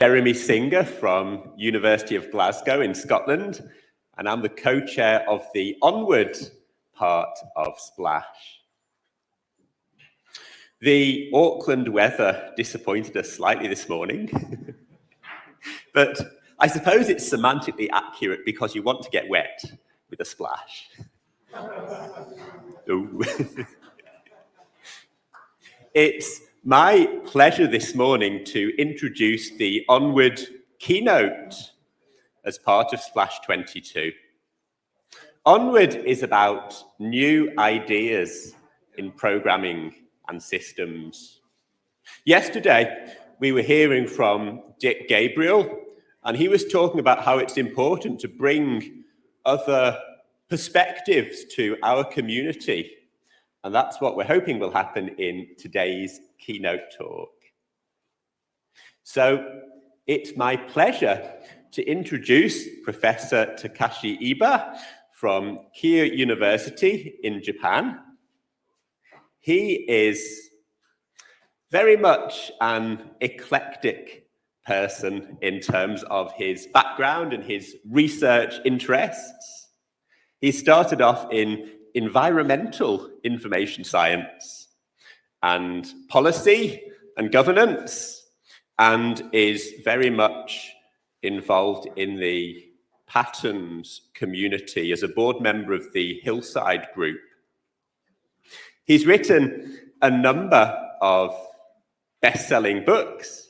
Jeremy Singer from University of Glasgow in Scotland, and I'm the co-chair of the Onward part of SPLASH'. The Auckland weather disappointed us slightly this morning, but I suppose it's semantically accurate because you want to get wet with a splash. Ooh. It's my pleasure this morning to introduce the Onward keynote as part of SPLASH'22. Onward is about new ideas in programming and systems. Yesterday, we were hearing from Dick Gabriel, and he was talking about how it's important to bring other perspectives to our community. And that's what we're hoping will happen in today's keynote talk. So it's my pleasure to introduce Professor Takashi Iba from Keio University in Japan. He is very much an eclectic person in terms of his background and his research interests. He started off in environmental information science and policy and governance, and is very much involved in the patterns community as a board member of the Hillside Group. He's written a number of best-selling books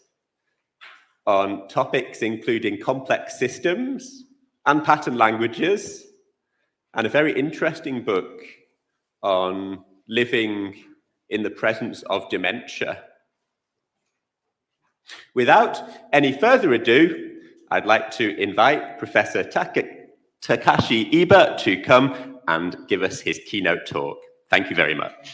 on topics including complex systems and pattern languages, and a very interesting book on living in the presence of dementia. Without any further ado, I'd like to invite Professor Takashi Iba to come and give us his keynote talk. Thank you very much.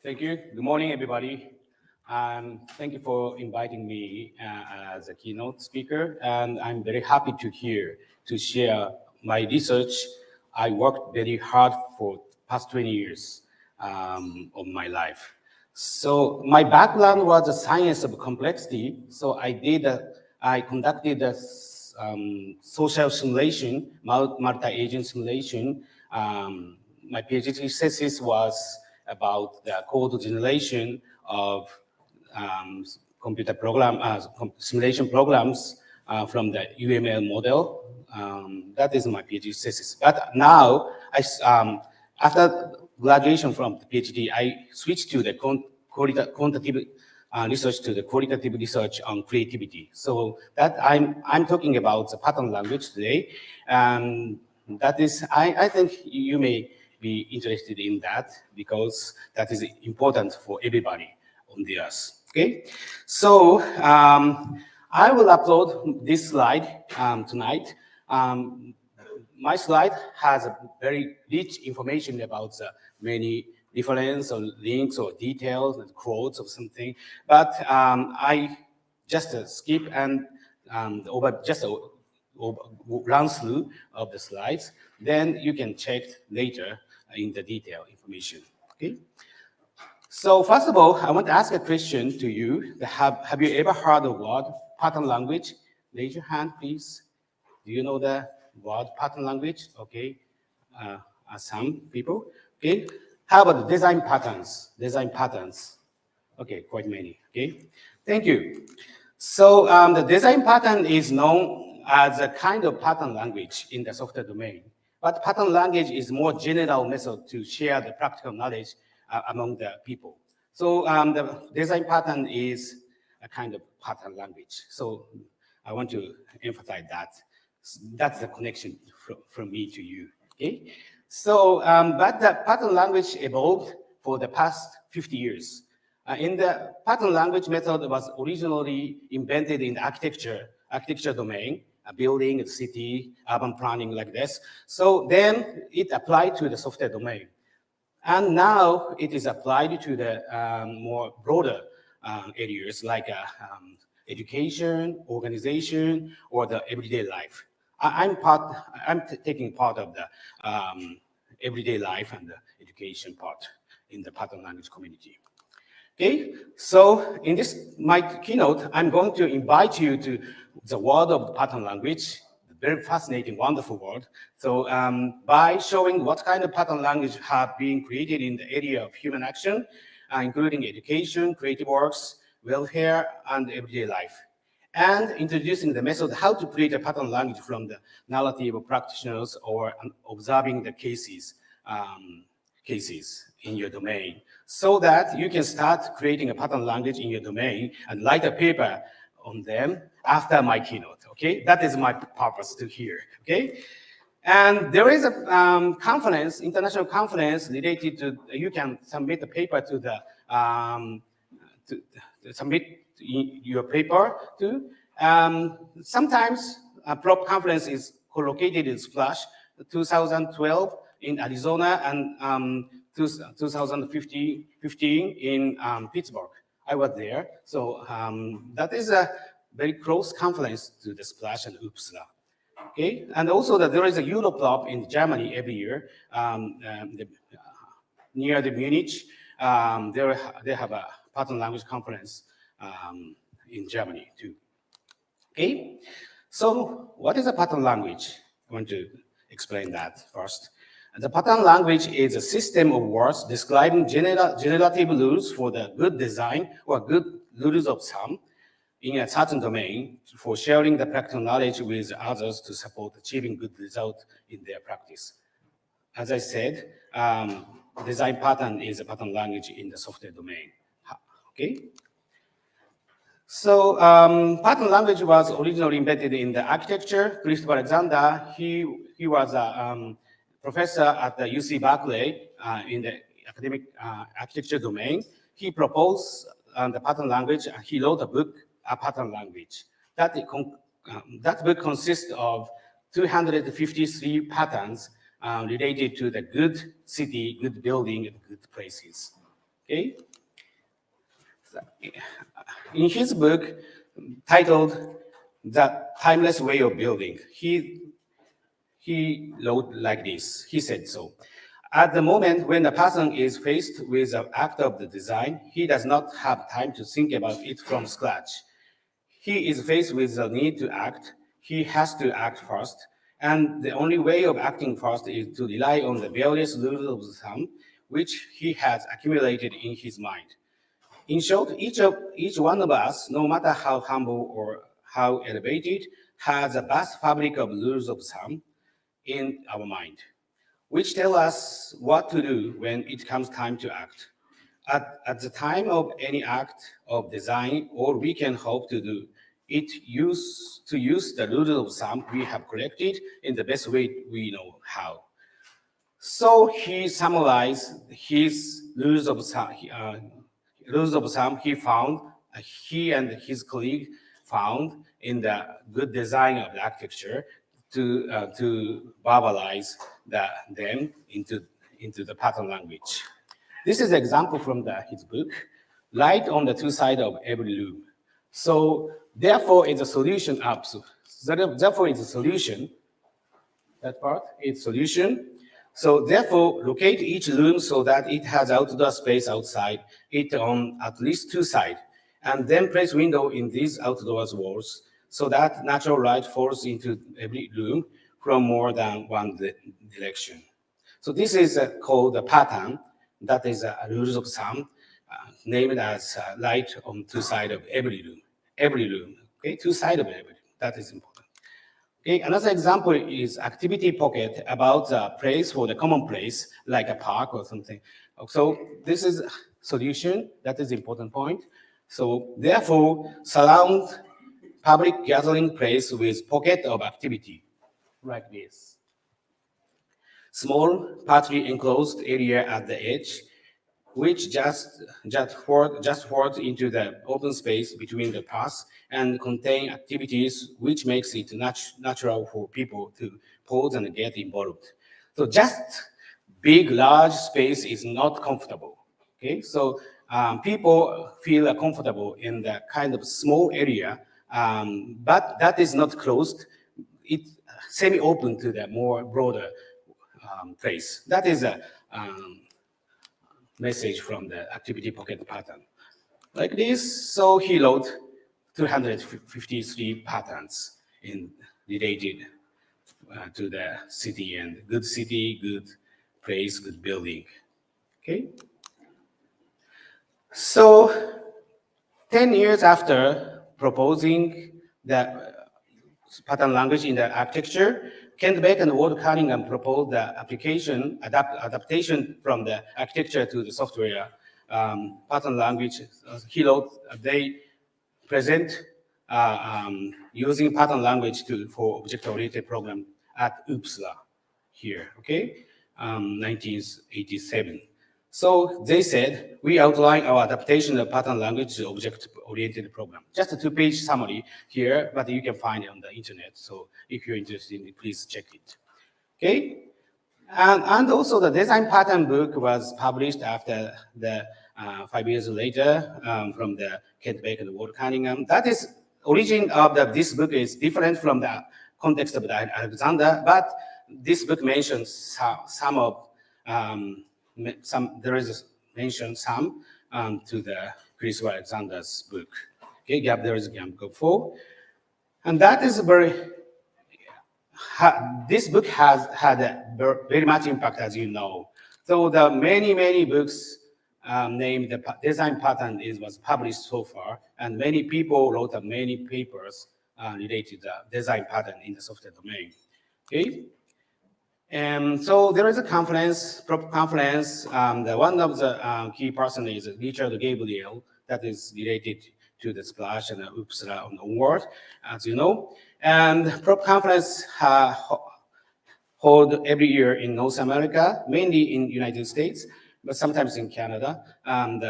Thank you. Good morning, everybody. Thank you for inviting me as a keynote speaker, and I'm very happy to share my research. I worked very hard for past 20 years of my life. So my background was the science of complexity. So I conducted a social simulation, multi-agent simulation. My PhD thesis was about the code generation of computer simulation programs from the UML model. That is my PhD thesis. But now, after graduation from the PhD, I switched to the quantitative research to the qualitative research on creativity. So that I'm talking about the pattern language today. That is, I think you may be interested in that because that is important for everybody on the earth. Okay, so I will upload this slide tonight. My slide has a very rich information about many references or links or details and quotes or something, but I just skip and run through of the slides. Then you can check later in the detail information. Okay. So first of all, I want to ask a question to you. Have you ever heard of word pattern language? Raise your hand, please. Do you know the word pattern language? Okay. Some people. Okay. How about the design patterns? Design patterns. Okay, quite many. Okay. Thank you. So the design pattern is known as a kind of pattern language in the software domain. But pattern language is more general method to share the practical knowledge among the people. So the design pattern is a kind of pattern language. So I want to emphasize that. That's the connection from me to you. Okay. So, but the pattern language evolved for the past 50 years. In the pattern language method was originally invented in the architecture domain. A building, a city, urban planning like this. So then it applied to the software domain. And now it is applied to the more broader areas like education, organization, or the everyday life. I'm taking part of the everyday life and the education part in the pattern language community. Okay, so in my keynote, I'm going to invite you to the world of pattern language, the very fascinating, wonderful world. So by showing what kind of pattern language have been created in the area of human action, including education, creative works, welfare, and everyday life, and introducing the method how to create a pattern language from the narrative of practitioners or observing the cases in your domain, so that you can start creating a pattern language in your domain and write a paper on them after my keynote, okay? That is my purpose to here, okay? And there is a conference, international conference related to, you can submit a paper to the, to submit your paper to. Sometimes a prop conference is co-located in SPLASH 2012 in Arizona and 2015 in Pittsburgh. I was there. So that is a very close conference to the SPLASH and Uppsala. Okay, and also that there is a Europrop in Germany every year near the Munich. They have a pattern language conference in Germany too. Okay, so what is a pattern language? I want to explain that first. The pattern language is a system of words describing generative rules for the good design or good rules of thumb in a certain domain for sharing the practical knowledge with others to support achieving good results in their practice. As I said, design pattern is a pattern language in the software domain. Okay. So pattern language was originally embedded in the architecture. Christopher Alexander, he was a professor at the UC Berkeley in the academic architecture domain. He proposed the pattern language, and he wrote a book, A Pattern Language. That book consists of 253 patterns related to the good city, good building, and good places. Okay. In his book titled The Timeless Way of Building, he wrote like this. He said so. At the moment when a person is faced with the act of the design, he does not have time to think about it from scratch. He is faced with the need to act. He has to act first. And the only way of acting first is to rely on the various rules of thumb which he has accumulated in his mind. In short, each one of us, no matter how humble or how elevated, has a vast fabric of rules of thumb in our mind, which tell us what to do when it comes time to act. At the time of any act of design, all we can hope to do it use the rules of thumb we have collected in the best way we know how. So he summarized his rules of thumb he and his colleague found in the good design of the architecture to verbalize them into the pattern language. This is an example from his book, Light on the Two Sides of Every Room. So therefore, it's a solution up. So therefore, it's a solution. That part is solution. So therefore, locate each room so that it has outdoor space outside it on at least two sides, and then place window in these outdoors walls so that natural light falls into every room from more than one direction. So this is called a pattern. That is a rules of thumb, named as light on two sides of every room. Every room, okay, two sides of every room. That is important. Okay, another example is activity pocket about the place for the common place, like a park or something. So this is a solution. That is the important point. So therefore, surround public gathering place with pocket of activity, like this. Small, partly enclosed area at the edge, which just falls into the open space between the paths and contain activities which makes it natural for people to pause and get involved. So just big, large space is not comfortable. Okay, so people feel comfortable in that kind of small area, but that is not closed. It's semi-open to the more broader place. That is a message from the activity pocket pattern. Like this, so he wrote 253 patterns related to the city and good city, good place, good building. Okay? So 10 years after proposing the pattern language in the architecture, Beck and Ward Cunningham proposed the adaptation from the architecture to the software pattern language. They present using pattern language for object-oriented program at UPSLA here, okay, 1987. So they said, we outline our adaptation of pattern language to object-oriented program. Just a two-page summary here, but you can find it on the internet. So if you're interested, please check it. Okay? And also the design pattern book was published after the 5 years later from the Beck and Ward Cunningham. That is, origin of this book is different from the context of the Alexander, but this book mentions there is mention some to the Christopher Alexander's book. Okay, there is Gamco 4. And that is this book has had a very much impact, as you know. So the many books named the design pattern was published so far, and many people wrote many papers related to the design pattern in the software domain. Okay. And so there is a conference, prop conference. One of the key person is Richard Gabriel, that is related to the SPLASH and UPSLA onward, as you know. And prop conference hold every year in North America, mainly in United States, but sometimes in Canada. And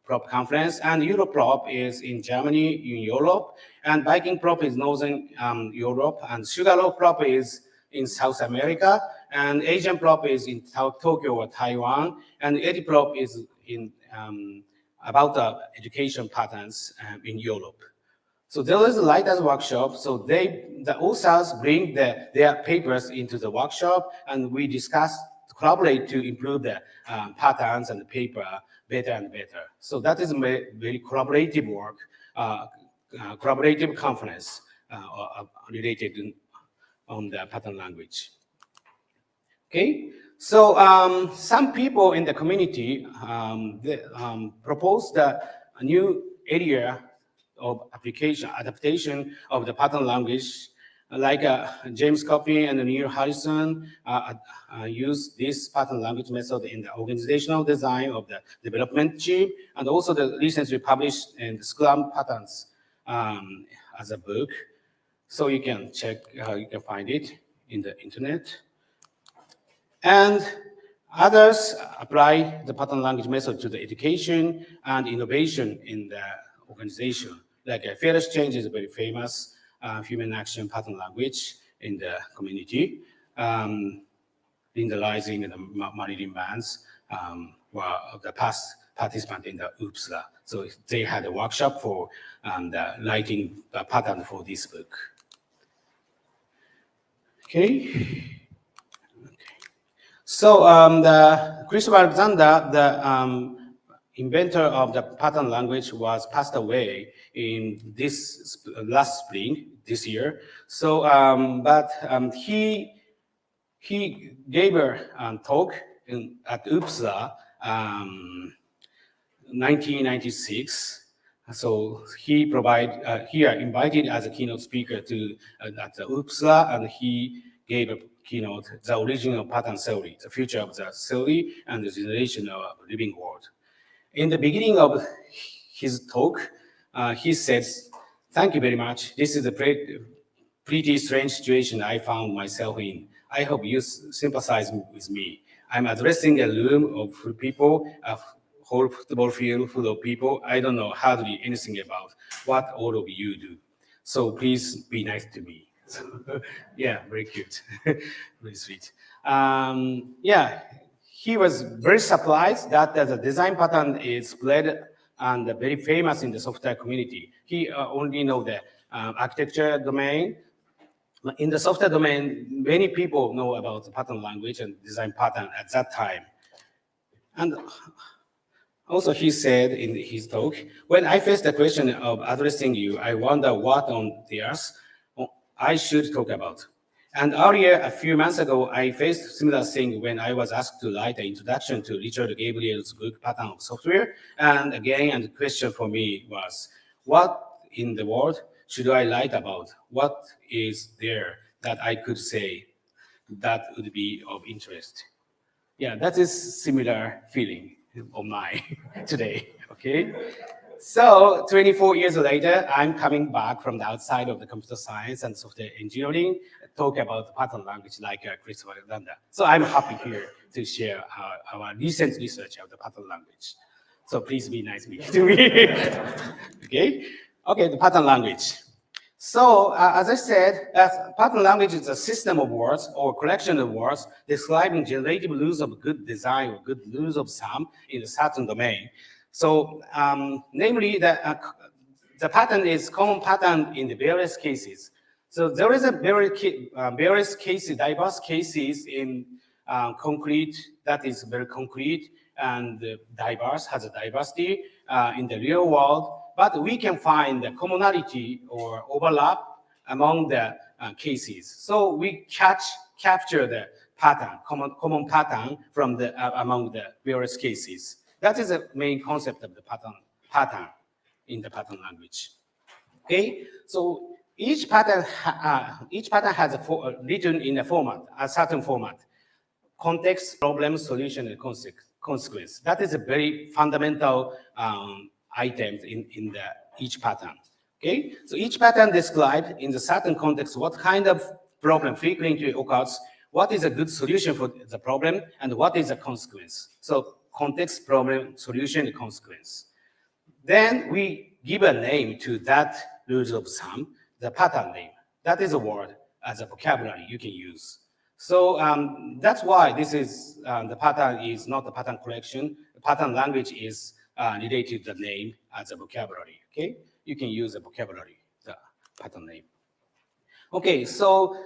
prop conference, and Europrop is in Germany, in Europe, and Viking prop is Northern Europe, and Sugarloaf prop is in South America, and Asian prop is in Tokyo or Taiwan, and EdiProp is in about the education patterns in Europe. So there is a Lighthouse workshop. So the authors bring their papers into the workshop, and we discuss, collaborate to improve the patterns and the paper better and better. So that is a very collaborative work, collaborative conference related on the pattern language. Okay, so some people in the community proposed a new area of adaptation of the pattern language, like James Copy and Neil Harrison use this pattern language method in the organizational design of the development team, and also the recently published in Scrum Patterns as a book. So you can check, you can find it in the internet. And others apply the pattern language method to the education and innovation in the organization. Like fair exchange is a very famous human action pattern language in the community. Linda Rising and Marilyn Vance were the past participants in the UPSLA. So they had a workshop for writing the pattern for this book. Okay. So the Christopher Alexander, the inventor of the pattern language, was passed away in this last spring, this year. So, he gave a talk at UPSLA 1996. So he invited as a keynote speaker at the UPSLA, and he gave a keynote, the original pattern theory, the future of the theory and the generation of living world. In the beginning of his talk, he says, "Thank you very much. This is a pretty strange situation I found myself in. I hope you sympathize with me. I'm addressing a room of people, a whole football field full of people. I don't know hardly anything about what all of you do. So please be nice to me." So, yeah, very cute, very sweet. Yeah, he was very surprised that the design pattern is spread and very famous in the software community. He only know the architecture domain. In the software domain, many people know about the pattern language and design pattern at that time. And also he said in his talk, when I faced the question of addressing you, I wonder what on the earth I should talk about. And earlier, a few months ago, I faced similar thing when I was asked to write an introduction to Richard Gabriel's book, Pattern of Software. And again, and the question for me was, what in the world should I write about? What is there that I could say that would be of interest? Yeah, that is similar feeling of mine today, okay? So 24 years later, I'm coming back from the outside of the computer science and software engineering, talk about pattern language like Christopher Alexander. So I'm happy here to share our recent research of the pattern language. So please be nice to me. Okay, the pattern language. So as I said, pattern language is a system of words or collection of words describing generative rules of good design or good rules of thumb in a certain domain. So namely, the pattern is common pattern in the various cases. So there is a various cases, diverse cases in concrete that is very concrete and diverse, has a diversity in the real world. But we can find the commonality or overlap among the cases. So we capture the pattern, common pattern from the among the various cases. That is the main concept of the pattern in the pattern language. Okay, so each pattern has written in a certain format: context, problem, solution, and consequence. That is a very fundamental item in each pattern. Okay, so each pattern describes in the certain context what kind of problem frequently occurs, what is a good solution for the problem, and what is a consequence. So context, problem, solution, and consequence. Then we give a name to that rules of thumb, the pattern name. That is a word as a vocabulary you can use. So that's why this is, the pattern is not the pattern collection. The pattern language is related to the name as a vocabulary, okay? You can use a vocabulary, the pattern name. Okay, so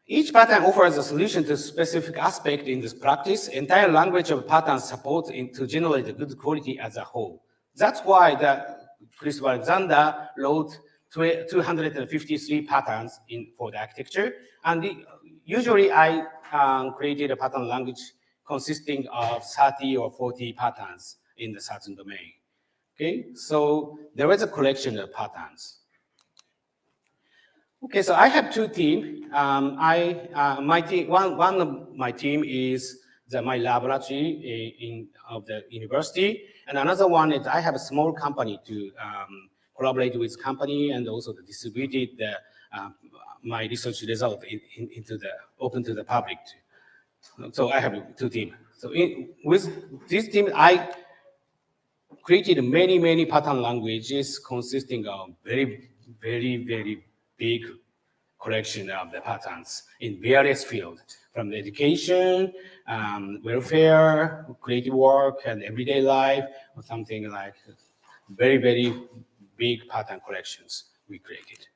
each pattern offers a solution to a specific aspect in this practice. Entire language of patterns supports to generate a good quality as a whole. That's why Christopher Alexander wrote 253 patterns for the architecture. And usually I created a pattern language consisting of 30 or 40 patterns in the certain domain. Okay, so there is a collection of patterns. Okay, so I have two teams. My team, one of my team is my laboratory of the university, and another one is I have a small company to collaborate with company and also distributed my research result into open to the public. So I have two teams. So with this team, I created many pattern languages consisting of very big collection of the patterns in various fields, from the education, welfare, creative work, and everyday life, or something like very big pattern collections we created.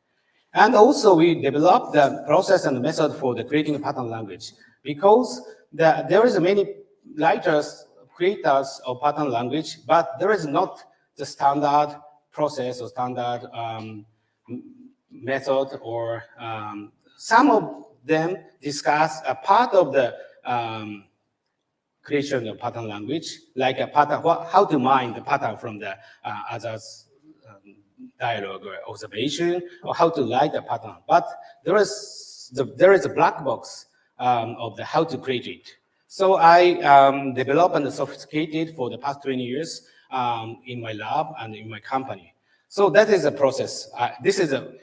And also we developed the process and the method for the creating a pattern language, because there is many creators of pattern language, but there is not the standard process or standard method, or some of them discuss a part of the creation of pattern language, like a pattern, how to mine the pattern from the others' dialogue or observation, or how to write a pattern. But there is a black box of how to create it. So I developed and sophisticated for the past 20 years in my lab and in my company. So that is a process. This is a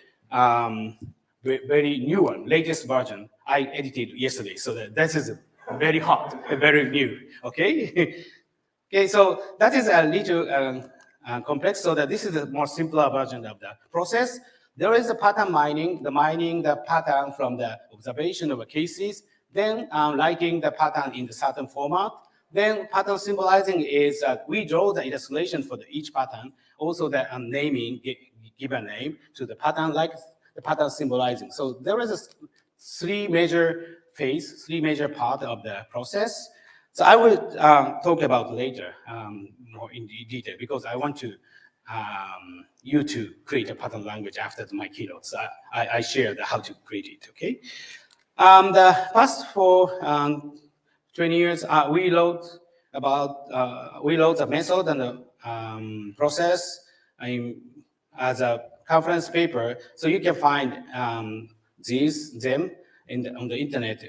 very new one, latest version. I edited yesterday, so this is very hot, very new. Okay. Okay. So that is a little complex. So that this is a more simpler version of the process. There is a pattern mining, the pattern from the observation of cases. then writing the pattern in the certain format. Then pattern symbolizing is we draw the illustration for each pattern, also the naming, give a name to the pattern like the pattern symbolizing. So there is a three major part of the process. So I will talk about later more in detail because I want to you to create a pattern language after my keynote. So I share how to create it, okay? The past for 20 years, we wrote the method and the process as a conference paper. So you can find them on the internet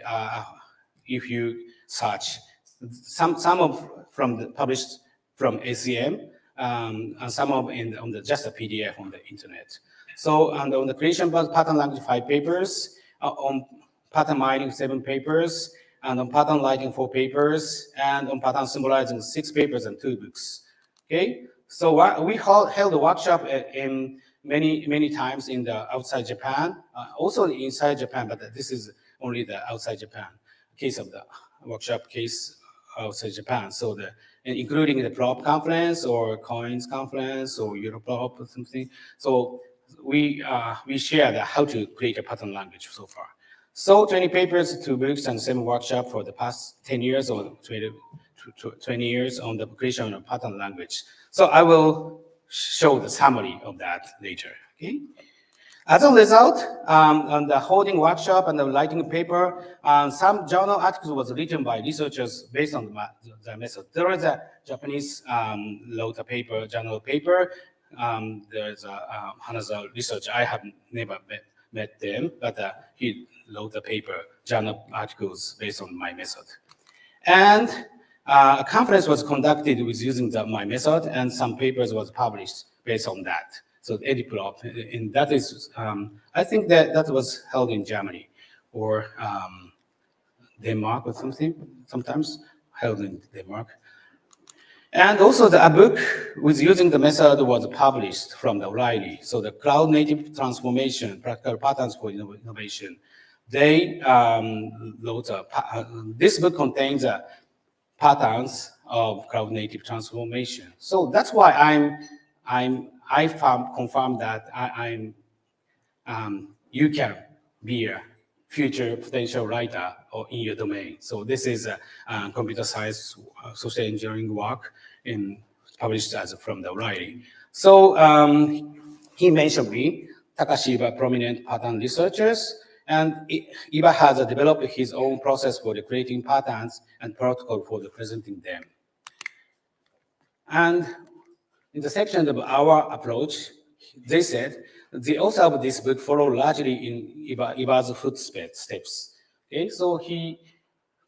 if you search. Some published from ACM, and some on just a PDF on the internet. So on the creation of pattern language 5 papers, on pattern mining 7 papers, and on pattern lighting 4 papers, and on pattern symbolizing 6 papers and 2 books. Okay, so we held a workshop in many times in the outside Japan, also inside Japan, but this is only the outside Japan case of the workshop case outside Japan. So including the prop conference or coins conference or Europrop or something. So we shared how to create a pattern language so far. So 20 papers, 2 books, and 7 workshops for the past 10 years or 20 years on the creation of pattern language. So I will show the summary of that later, okay? As a result, on the holding workshop and the writing paper, some journal articles was written by researchers based on the method. There is a Japanese wrote a paper, journal paper. There's another researcher, I have never met them, but he wrote a paper, journal articles based on my method. And a conference was conducted with using my method, and some papers was published based on that. So the EdiProp, and that is, I think that was held in Germany or Denmark or something, sometimes held in Denmark. And also a book with using the method was published from the O'Reilly. So the Cloud Native Transformation, Practical Patterns for Innovation. They wrote this book contains patterns of cloud native transformation. So that's why I confirm that you can be a future potential writer or in your domain. So this is a computer science, social engineering work published from the O'Reilly. So he mentioned me, Takashi, prominent pattern researchers, and Iba has developed his own process for creating patterns and protocol for presenting them. And in the section of our approach, they said, the author of this book followed largely in Iba's footsteps. Okay, so he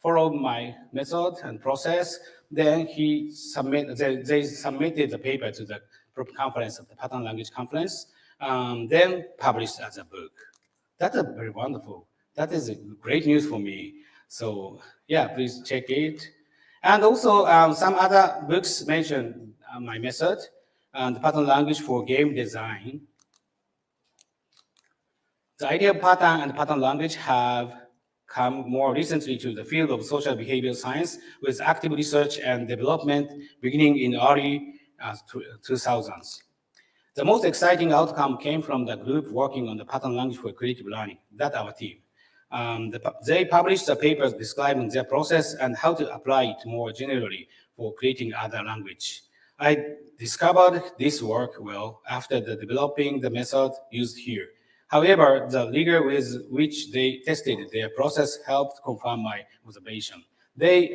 followed my method and process. Then they submitted the paper to the conference of the Pattern Language Conference, then published as a book. That's very wonderful. That is great news for me. So yeah, please check it. And also some other books mention my method and the pattern language for game design. The idea of pattern and pattern language have come more recently to the field of social behavioral science with active research and development beginning in early 2000s. The most exciting outcome came from the group working on the pattern language for creative learning, that's our team. They published the papers describing their process and how to apply it more generally for creating other language. I discovered this work well after developing the method used here. However, the rigor with which they tested their process helped confirm my observation. They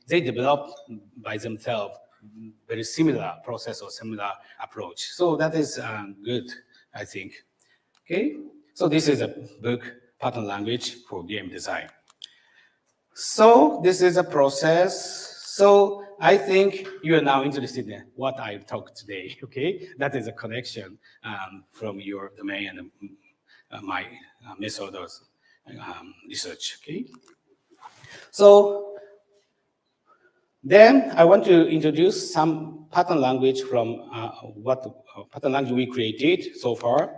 developed by themselves very similar process or similar approach. So that is good, I think. Okay, so this is a book, Pattern Language for Game Design. So this is a process. So I think you are now interested in what I talked today, okay? That is a connection from your domain and my method of research, okay? So then I want to introduce some pattern language from what pattern language we created so far.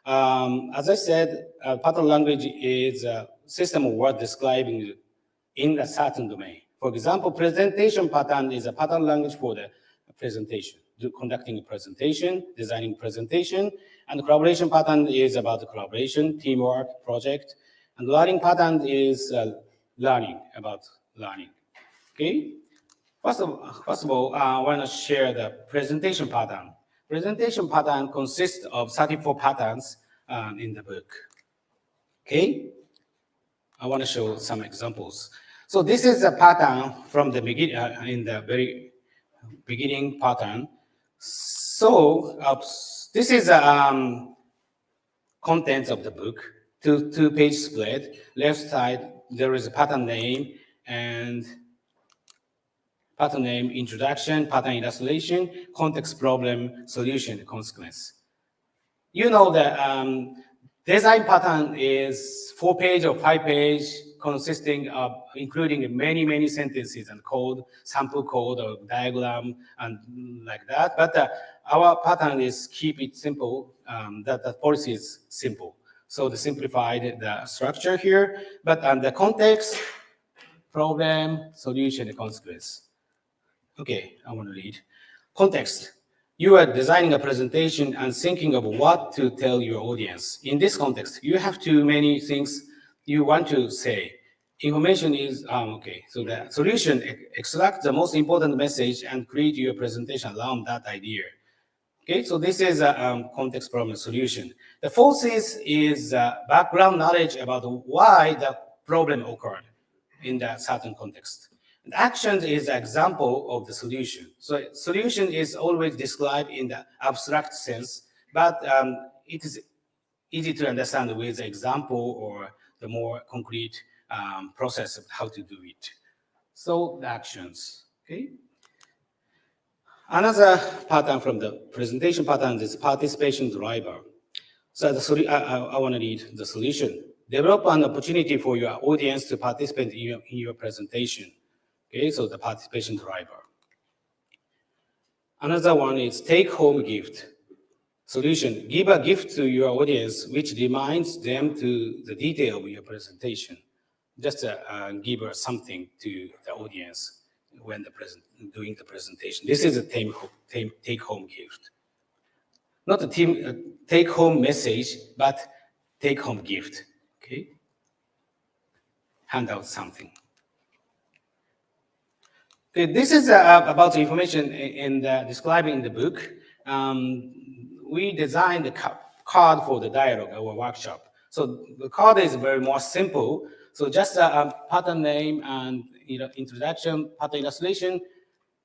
As I said, pattern language is a system of words describing in a certain domain. For example, presentation pattern is a pattern language for the presentation, conducting a presentation, designing presentation, and collaboration pattern is about the collaboration, teamwork, project, and learning pattern is learning, about learning, okay? First of all, I want to share the presentation pattern. Presentation pattern consists of 34 patterns in the book, okay? I want to show some examples. So this is a pattern from the beginning, in the very beginning pattern. So this is the contents of the book, two-page spread. Left side, there is a pattern name and pattern name, introduction, pattern illustration, context, problem, solution, consequence. You know that design pattern is 4-page or 5-page, consisting of including many, many sentences and code, sample code or diagram and like that. But our pattern is keep it simple, that the policy is simple. So the simplified the structure here, but the context, problem, solution, and consequence. Okay, I want to read. Context. You are designing a presentation and thinking of what to tell your audience. In this context, you have too many things you want to say. Information is, okay, so the solution, extract the most important message and create your presentation around that idea. Okay, so this is a context, problem, solution. The fourth is background knowledge about why the problem occurred in that certain context. And actions is an example of the solution. So solution is always described in the abstract sense, but it is easy to understand with the example or the more concrete process of how to do it. So the actions, okay? Another pattern from the presentation pattern is participation driver. So I want to read the solution. Develop an opportunity for your audience to participate in your presentation. Okay, so the participation driver. Another one is take home gift. Solution, give a gift to your audience which reminds them to the detail of your presentation. Just give something to the audience when doing the presentation. This is a take home gift. Not a take home message, but take home gift, okay? Hand out something. Okay, this is about the information describing in the book. We designed the card for the dialogue, our workshop. So the card is very more simple. So just a pattern name and introduction, pattern illustration,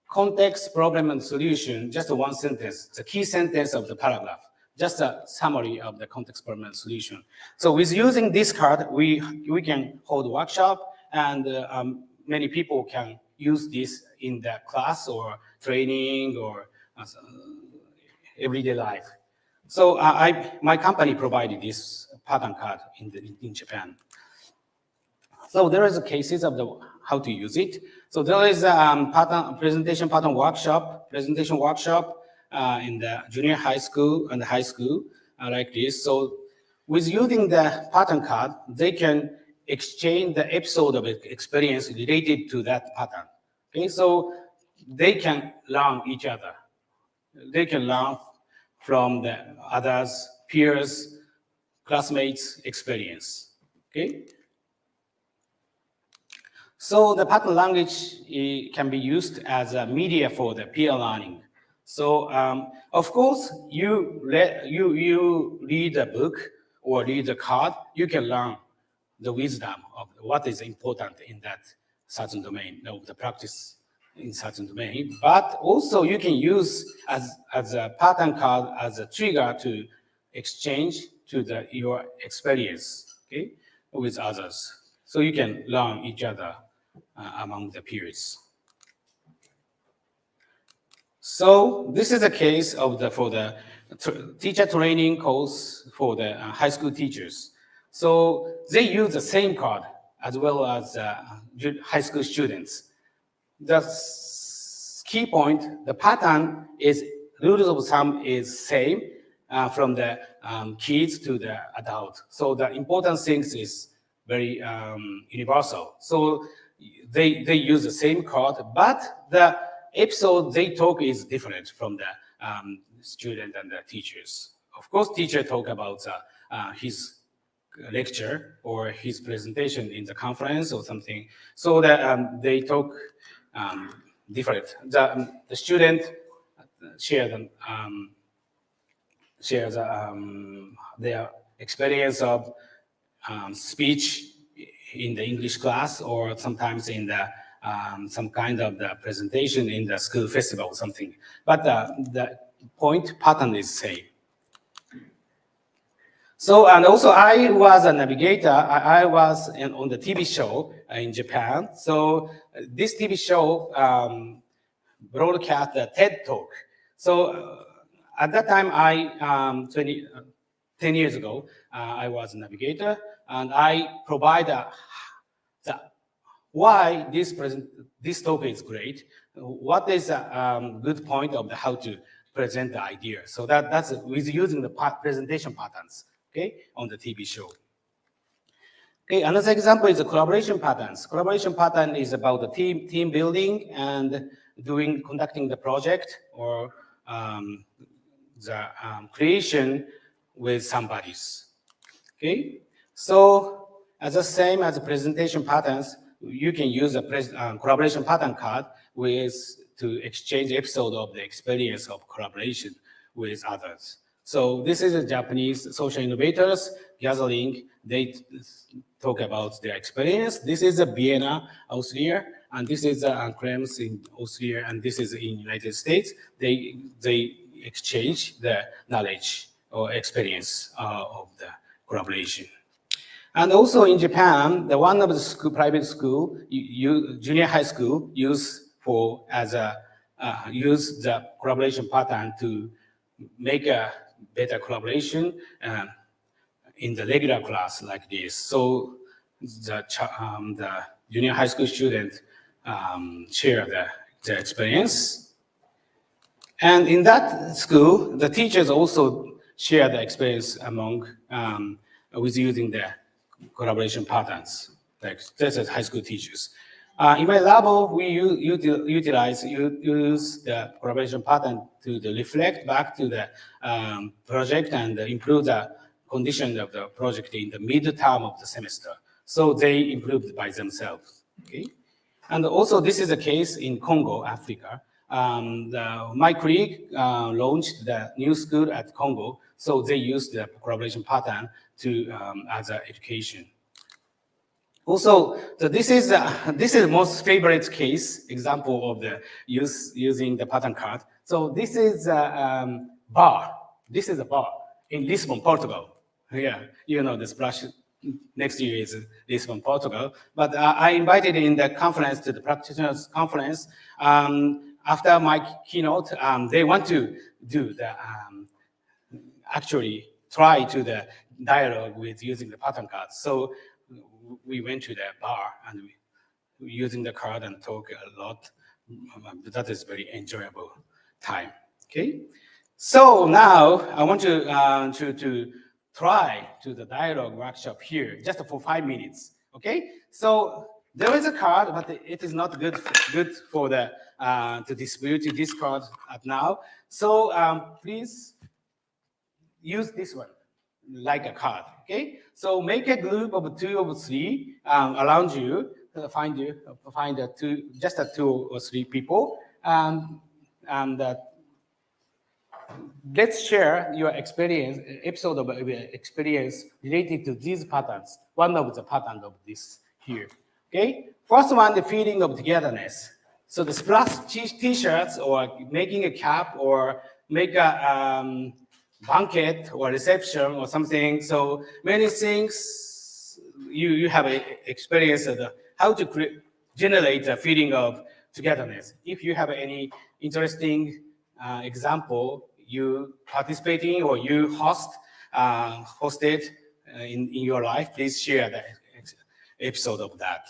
context, problem, and solution, just one sentence, the key sentence of the paragraph, just a summary of the context, problem, and solution. So with using this card, we can hold a workshop and many people can use this in the class or training or everyday life. So my company provided this pattern card in Japan. So there is cases of how to use it. So there is a presentation workshop in the junior high school and high school like this. So with using the pattern card, they can exchange the episode of experience related to that pattern. Okay, so they can learn each other. They can learn from the others, peers, classmates' experience. Okay. So the pattern language can be used as a media for the peer learning. So of course, you read a book or read a card, you can learn the wisdom of what is important in that certain domain, of the practice in certain domain. But also you can use as a pattern card as a trigger to exchange to your experience, okay, with others. So you can learn each other among the peers. So this is a case of for the teacher training course for the high school teachers. So they use the same card as well as high school students. The key point, the pattern is, rules of thumb is same from the kids to the adult. So the important things is very universal. So they use the same card, but the episode they talk is different from the student and the teachers. Of course, teacher talk about his lecture or his presentation in the conference or something, so that they talk different. The student share them. Share their experience of speech in the English class, or sometimes in the some kind of the presentation in the school festival or something. But the point pattern is same. So, and also I was a navigator. I was on the TV show in Japan. So this TV show broadcast the TED Talk. So at that time, 10 years ago, I was a navigator, and I provide why this talk is great. What is a good point of how to present the idea? So that's with using the presentation patterns, okay, on the TV show. Okay, another example is the collaboration patterns. Collaboration pattern is about the team building and conducting the project or the creation with somebody's. Okay, so as the same as the presentation patterns, you can use a collaboration pattern card to exchange episode of the experience of collaboration with others. So this is a Japanese social innovators gathering. They talk about their experience. This is a Vienna, Austria, and this is Krems in Austria, and this is in United States. They exchange the knowledge or experience of the collaboration. And also in Japan, one of the private school, junior high school, use the collaboration pattern to make a better collaboration in the regular class like this. So the junior high school students share their experience. And in that school, the teachers also share the experience with using the collaboration patterns, like this is high school teachers. In my lab, we use the collaboration pattern to reflect back to the project and improve the condition of the project in the mid-term of the semester. So they improved by themselves. Okay? And also, this is the case in Congo, Africa. My colleague launched the new school at Congo, so they used the collaboration pattern as an education. Also, so this is the most favorite case example of the using the pattern card. So this is a bar. This is a bar in Lisbon, Portugal. Yeah, you know the SPLASH next year is Lisbon, Portugal. But I invited in the conference to the practitioners conference. After my keynote, they want to do the actually try to the dialogue with using the pattern cards. So we went to the bar and we using the card and talk a lot. That is very enjoyable time. Okay, so now I want to try to the dialogue workshop here just for 5 minutes. Okay, so there is a card, but it is not good for the to distribute this card at now. So please use this one like a card. Okay, so make a group of 2 or 3 around you. Find just 2 or 3 people, and let's share your experience, episode of experience related to these patterns. One of the patterns of this here. Okay, first one, the feeling of togetherness. So the SPLASH t-shirts, or making a cap, or make a banquet or reception or something. So many things you have experience of how to generate a feeling of togetherness. If you have any interesting example you participating or you hosted in your life, please share the episode of that.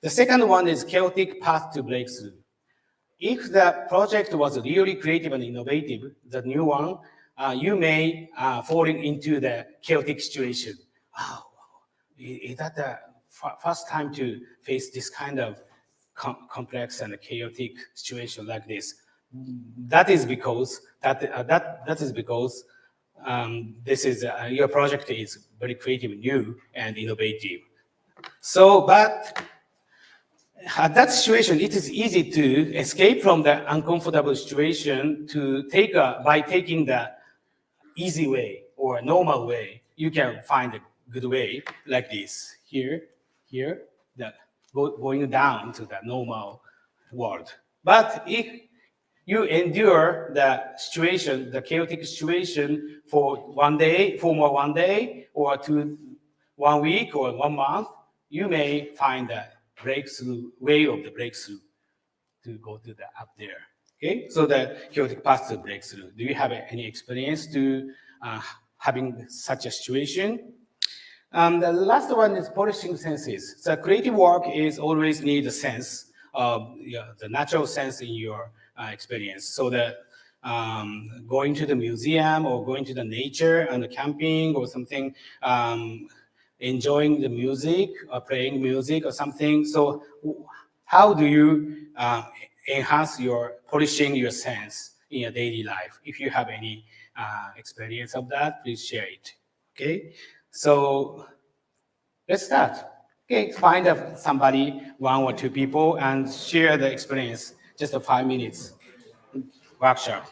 The second one is chaotic path to breakthrough. If the project was really creative and innovative, the new one, you may fall into the chaotic situation. Wow, is that first time to face this kind of complex and chaotic situation like this. That is because this is your project is very creative, new, and innovative. So, but at that situation, it is easy to escape from the uncomfortable situation by taking the easy way or normal way. You can find a good way like this here, going down to the normal world. But if you endure the situation, the chaotic situation for 1 day, or 1 week or 1 month, you may find a way of the breakthrough to go to the up there. Okay, so the chaotic path to breakthrough. Do you have any experience to having such a situation? The last one is polishing senses. So creative work is always need a sense of the natural sense in your experience. So that going to the museum or going to the nature and camping or something, enjoying the music or playing music or something. So how do you enhance polishing your sense in your daily life? If you have any experience of that, please share it. Okay, so let's start. Okay, find somebody, 1 or 2 people, and share the experience. Just a 5 minutes workshop.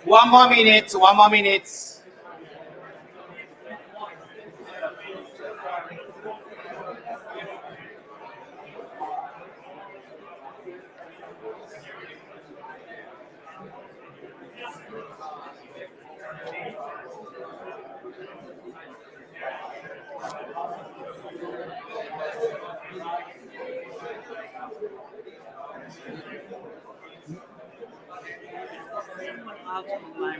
One more minute, one more minute. How to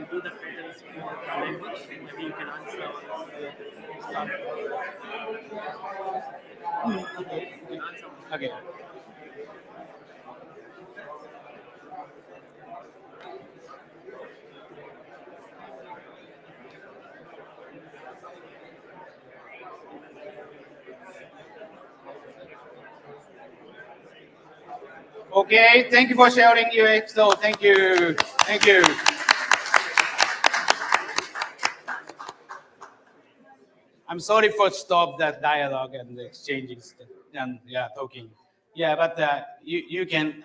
do the patterns for the language. Maybe you can answer. Start. Okay, you can answer. Okay. Okay, thank you for sharing your episode. Thank you. Thank you. I'm sorry for stop that dialogue and the exchanging and talking. Yeah, but you can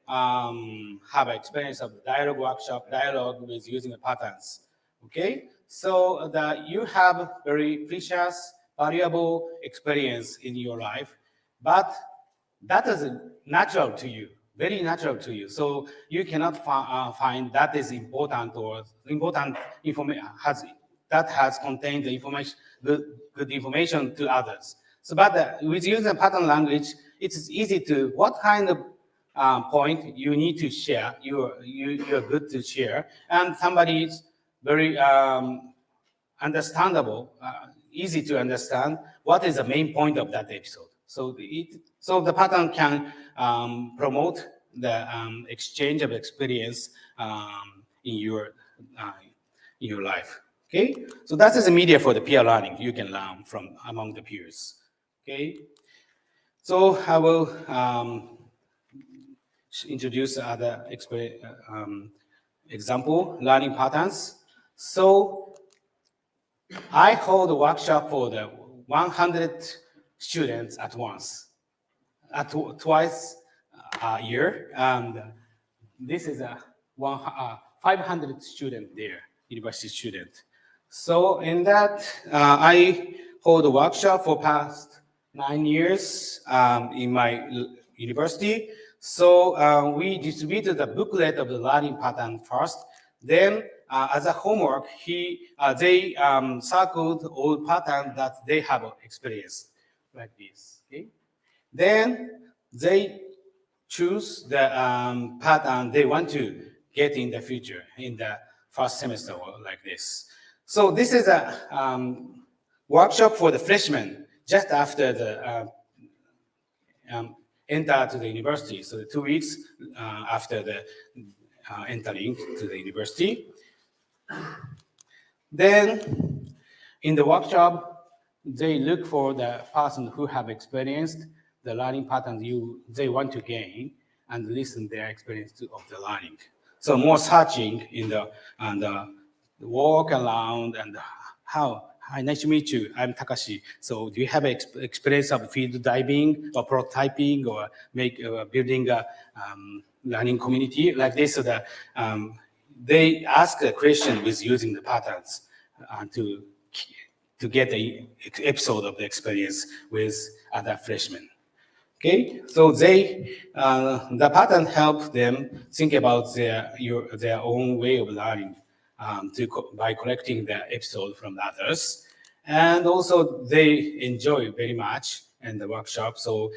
have experience of dialogue workshop, dialogue with using the patterns. Okay, so that you have very precious, valuable experience in your life, but that is natural to you, very natural to you. So you cannot find that is important or important information that has contained the information, good information to others. So, but with using pattern language, it is easy to what kind of point you need to share. You're good to share, and somebody is very understandable, easy to understand what is the main point of that episode. So the pattern can promote the exchange of experience in your life. Okay, so that is a media for the peer learning. You can learn from among the peers. Okay, so I will introduce other example learning patterns. So I hold a workshop for the 100 students at once, twice a year, and this is a 500 student there, university student. So in that, I hold a workshop for past 9 years in my university. So we distributed the booklet of the learning pattern first. Then, as a homework, they circled all patterns that they have experienced, like this. Okay? Then they choose the pattern they want to get in the future, in the first semester, or like this. So this is a workshop for the freshmen just after the enter to the university. So the 2 weeks after the entering to the university. Then in the workshop, they look for the person who have experienced the learning patterns they want to gain and listen their experience of the learning. So more searching in the walk around and how. Hi, nice to meet you. I'm Takashi. So do you have experience of field diving or prototyping or building a learning community like this? So that they ask a question with using the patterns to get the episode of the experience with other freshmen. Okay, so the pattern help them think about their own way of learning by collecting the episode from others, and also they enjoy very much in the workshop. So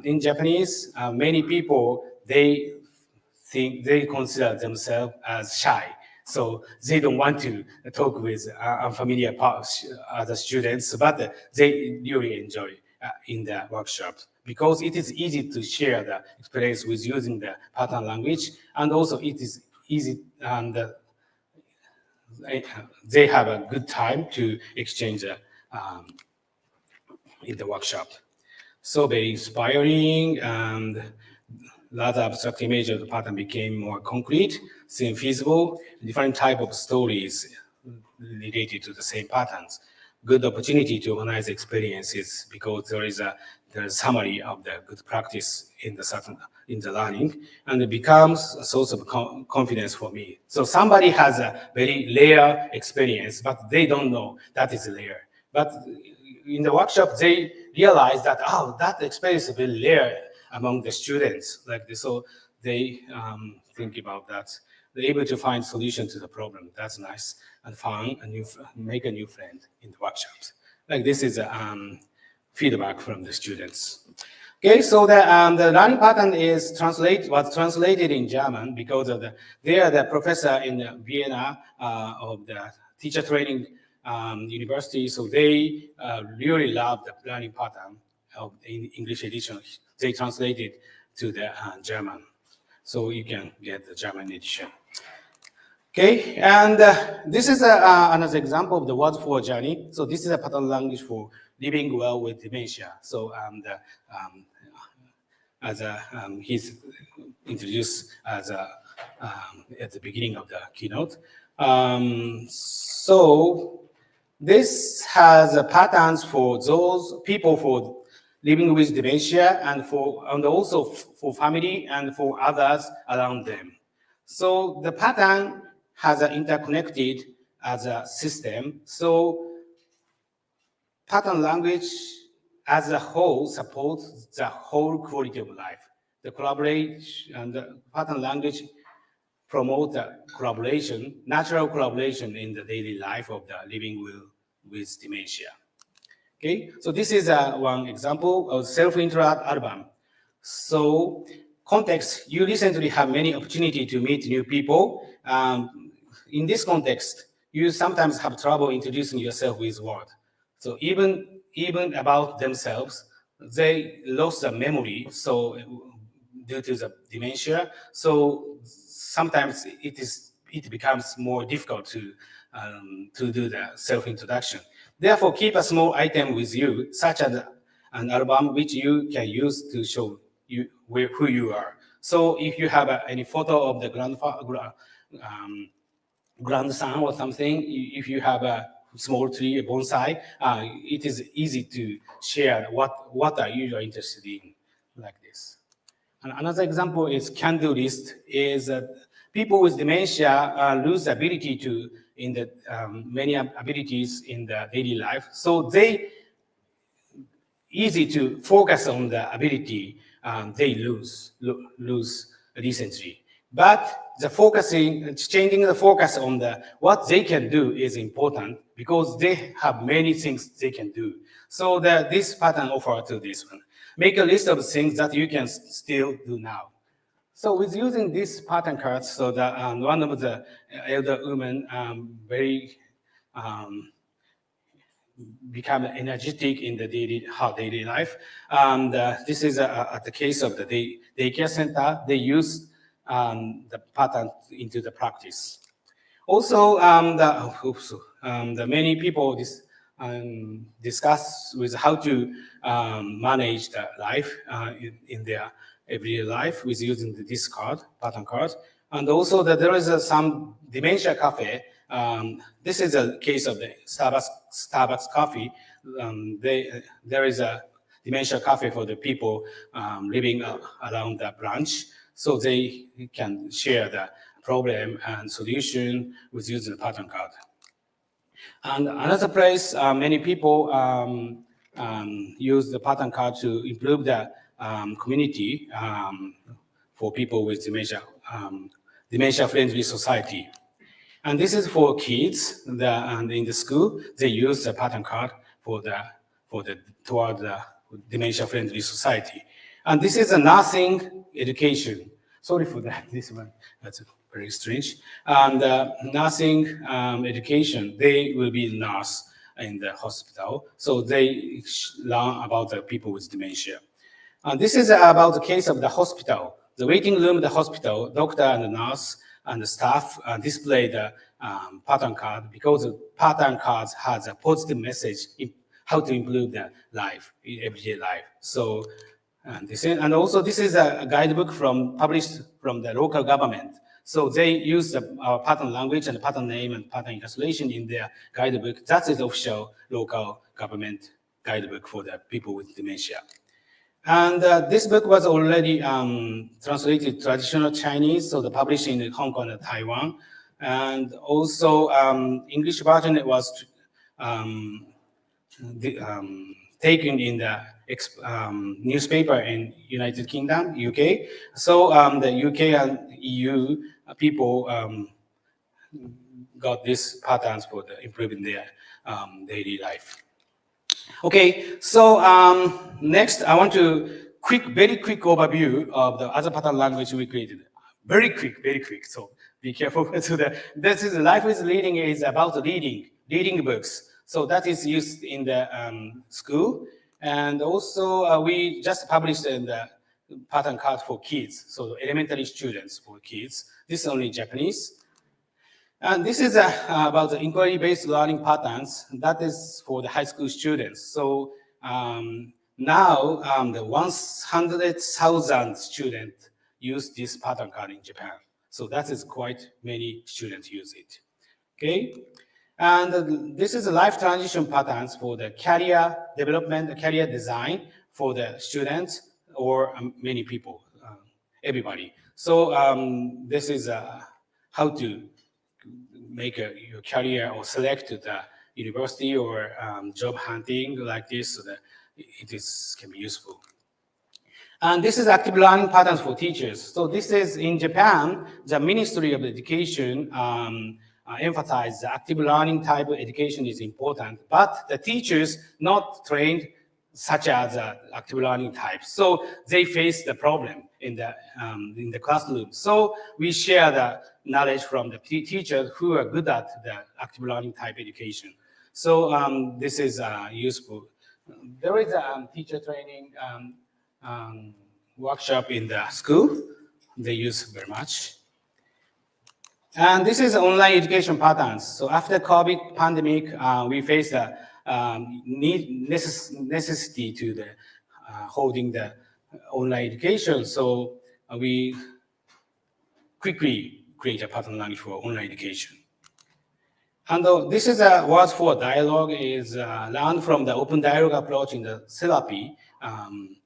in Japanese, many people they consider themselves as shy. So they don't want to talk with unfamiliar other students, but they really enjoy in the workshop because it is easy to share the experience with using the pattern language, and also it is easy and they have a good time to exchange in the workshop. So very inspiring, and that abstract image of the pattern became more concrete, seemed feasible, different type of stories related to the same patterns. good opportunity to organize experiences because there is a summary of the good practice in the learning, and it becomes a source of confidence for me. So somebody has a very rare experience, but they don't know that is rare. But in the workshop, they realize that, oh, that experience is very rare among the students. Like this, so they think about that. They're able to find solution to the problem. That's nice and fun, and make a new friend in the workshops. Like this is a feedback from the students. Okay, so the learning pattern was translated in German because of they are the professor in Vienna of the teacher training university, so they really love the learning pattern of the English edition. They translated to the German, so you can get the German edition. Okay, and this is another example of the word for journey. So this is a pattern language for living well with dementia. So he's introduced as at the beginning of the keynote. So this has patterns for those people for living with dementia and also for family and for others around them. So the pattern has an interconnected as a system. So pattern language as a whole supports the whole quality of life. The collaboration and the pattern language promote the collaboration, natural collaboration in the daily life of the living with dementia. Okay, so this is one example of self-interact album. So context, you recently have many opportunity to meet new people. In this context, you sometimes have trouble introducing yourself with words. So even about themselves, they lost the memory. So due to the dementia, so sometimes it becomes more difficult to do the self-introduction. Therefore, keep a small item with you, such as an album, which you can use to show you who you are. So if you have any photo of the grandson or something, if you have a small tree, a bonsai, it is easy to share what are you interested in, like this. And another example is can-do list. Is people with dementia lose the ability to many abilities in the daily life. So they easy to focus on the ability they lose recently. But changing the focus on what they can do is important because they have many things they can do. So this pattern offer to this one. Make a list of things that you can still do now. So with using this pattern cards, so that one of the elder women very become energetic in the daily life. And this is the case of the daycare center. They use the pattern into the practice. Also, the many people discuss with how to manage the life in their everyday life with using this pattern card. And also that there is some dementia cafe. This is a case of the Starbucks coffee. There is a dementia cafe for the people living around the branch, so they can share the problem and solution with using the pattern card. And another place, many people use the pattern card to improve the community for people with dementia, dementia-friendly society. And this is for kids, and in the school, they use the pattern card toward the dementia-friendly society. And this is a nursing education. Sorry for that, this one, that's very strange. And nursing education, they will be nurse in the hospital. So they learn about the people with dementia. And this is about the case of the hospital. The waiting room of the hospital, doctor and the nurse and the staff display the pattern card because the pattern cards has a positive message in how to improve the life, everyday life. So, and also this is a guidebook published from the local government. So they use the pattern language and pattern name and pattern illustration in their guidebook. That is the official local government guidebook for the people with dementia. And this book was already translated traditional Chinese, so the published in Hong Kong and Taiwan. And also English version was taken in the newspaper in United Kingdom, UK. So the UK and EU people got these patterns for improving their daily life. Okay, so next I want to very quick overview of the other pattern language we created. Very quick. So be careful. So this is Life is Reading is about reading books. So that is used in the school, and also we just published in the pattern card for kids. So elementary students for kids. This is only Japanese. And this is about the inquiry-based learning patterns. That is for the high school students. So now the 100,000 students use this pattern card in Japan. So that is quite many students use it. Okay, and this is the life transition patterns for the career development, career design for the students or many people, everybody. So this is how to make your career or select the university or job hunting like this, so that can be useful. And this is active learning patterns for teachers. So this is in Japan, the Ministry of Education emphasizes the active learning type of education is important, but the teachers not trained such as active learning types. So they face the problem in the classroom. So we share the knowledge from the teachers who are good at the active learning type education. So this is useful. There is a teacher training workshop in the school. They use very much. And this is online education patterns. So after COVID pandemic, we face the necessity to the holding the online education. So we quickly create a pattern language for online education. And this is a word for dialogue is learned from the open dialogue approach in the therapy,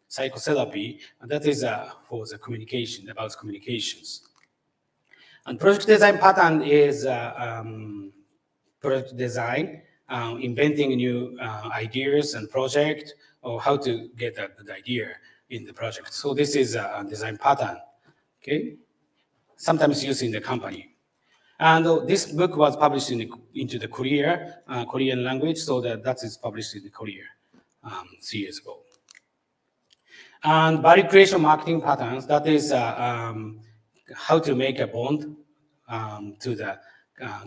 psychotherapy. And that is for the communication, about communications. And project design pattern is project design, inventing new ideas and project, or how to get a good idea in the project. So this is a design pattern, okay? Sometimes used in the company. And this book was published into the Korean language, so that is published in the Korea 3 years ago. And value creation marketing patterns, that is how to make a bond to the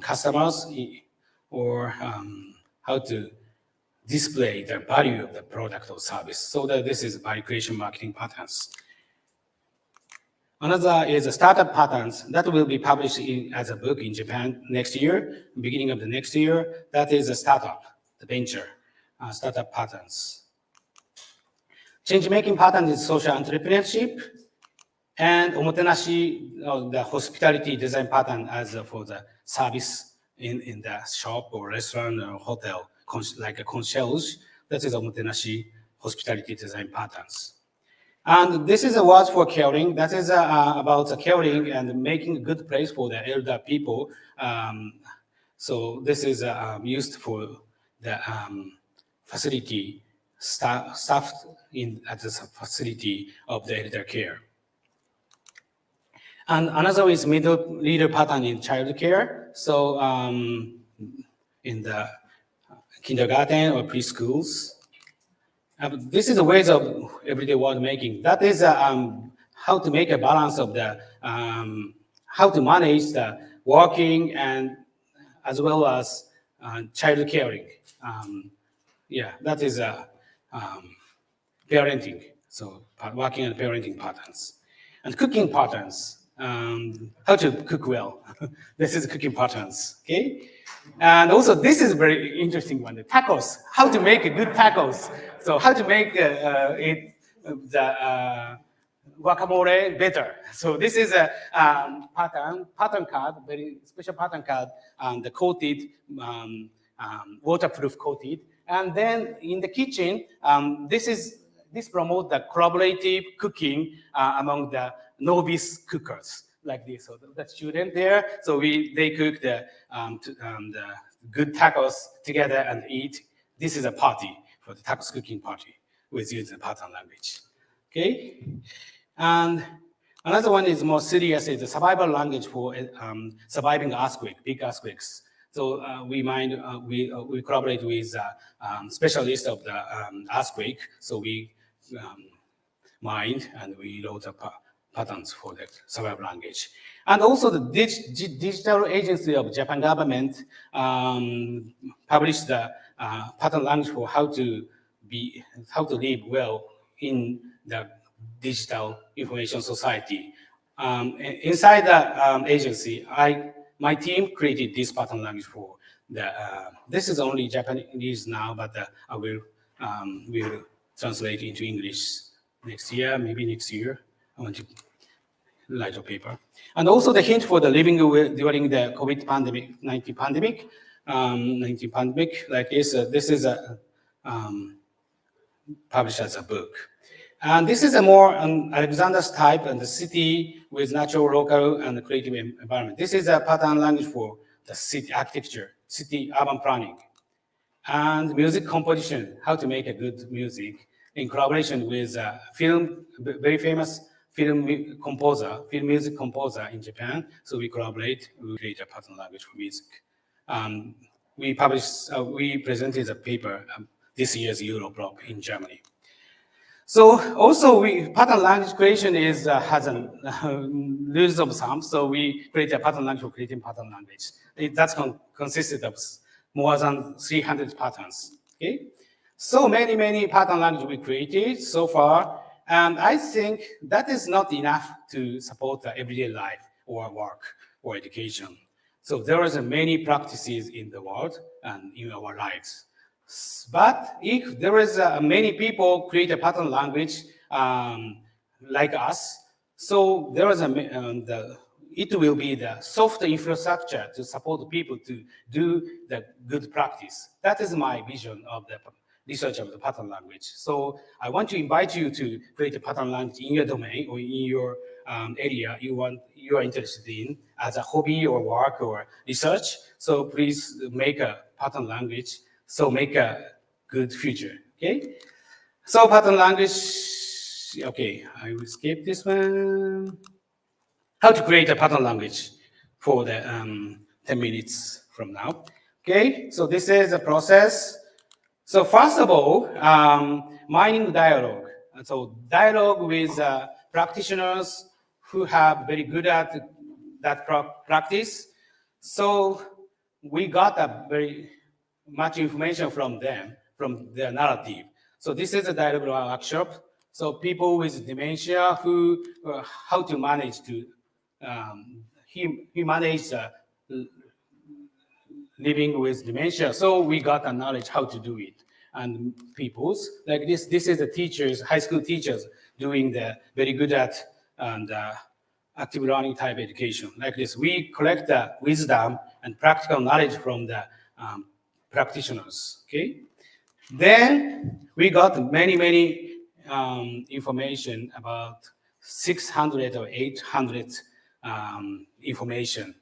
customers, or how to display the value of the product or service. So that this is value creation marketing patterns. Another is startup patterns that will be published as a book in Japan next year, beginning of the next year. That is a startup, the venture, startup patterns. Change-making pattern is social entrepreneurship, and omotenashi, the hospitality design pattern as for the service in the shop or restaurant or hotel, like a concierge. That is omotenashi hospitality design patterns. And this is a word for caring. That is about caring and making a good place for the elder people. So this is used for the facility staff at the facility of the elder care. And another is middle leader pattern in child care. So in the kindergarten or preschools. This is the ways of everyday word making. That is how to make a balance of the, how to manage the working and as well as child caring. Yeah, that is parenting. So working and parenting patterns. And cooking patterns, how to cook well. This is cooking patterns, okay? And also, this is a very interesting one, the tacos. How to make a good tacos. So how to make guacamole better. So this is a pattern card, very special pattern card, and coated, waterproof coated. And then in the kitchen, this promotes the collaborative cooking among the novice cookers like this. So the student there, so they cook the good tacos together and eat. This is a party for the tacos cooking party with using the pattern language. Okay, and another one is more serious, is the survival language for surviving earthquake, big earthquakes. So we collaborate with specialists of the earthquake. So we mined and we wrote the patterns for the survival language. And also the digital agency of Japan government published the pattern language for how to live well in the digital information society. Inside the agency, my team created this pattern language for the. This is only Japanese now, but I will translate into English next year, maybe next year. I want to write a paper. And also the hint for the living during the COVID pandemic, 19 pandemic, like this. This is published as a book. And this is a more Alexander's type and the city with natural, local, and creative environment. This is a pattern language for the city architecture, city urban planning. And music composition, how to make a good music in collaboration with a very famous film music composer in Japan. So we collaborate, we create a pattern language for music. We presented a paper this year's Europe in Germany. So also pattern language creation has rules of thumb. So we create a pattern language for creating pattern language. That's consisted of more than 300 patterns. Okay, so many pattern language we created so far, and I think that is not enough to support the everyday life or work or education. So there are many practices in the world and in our lives. But if there is many people create a pattern language like us, so there is it will be the soft infrastructure to support people to do the good practice. That is my vision of the research of the pattern language. So I want to invite you to create a pattern language in your domain or in your area you are interested in as a hobby or work or research. So please make a pattern language. So make a good future, okay? So pattern language, okay, I will skip this one. How to create a pattern language for the 10 minutes from now. Okay, so this is a process. So first of all, mining dialogue. And so dialogue with practitioners who have very good at that practice. So we got a very much information from them, from their narrative. So this is a dialogue workshop. So people with dementia who, how to manage to, he managed living with dementia. So we got a knowledge how to do it. And people's, like this is the teachers, high school teachers doing the very good at and active learning type education. Like this, we collect the wisdom and practical knowledge from the practitioners, okay? Then we got many information about 600 or 800 information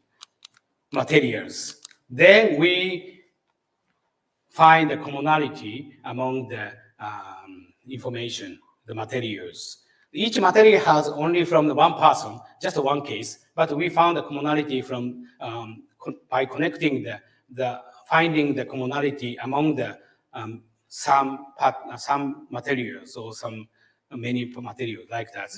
materials. Then we find the commonality among the information, the materials. Each material has only from the one person, just one case, but we found the commonality from by connecting finding the commonality among the some materials or many materials like that.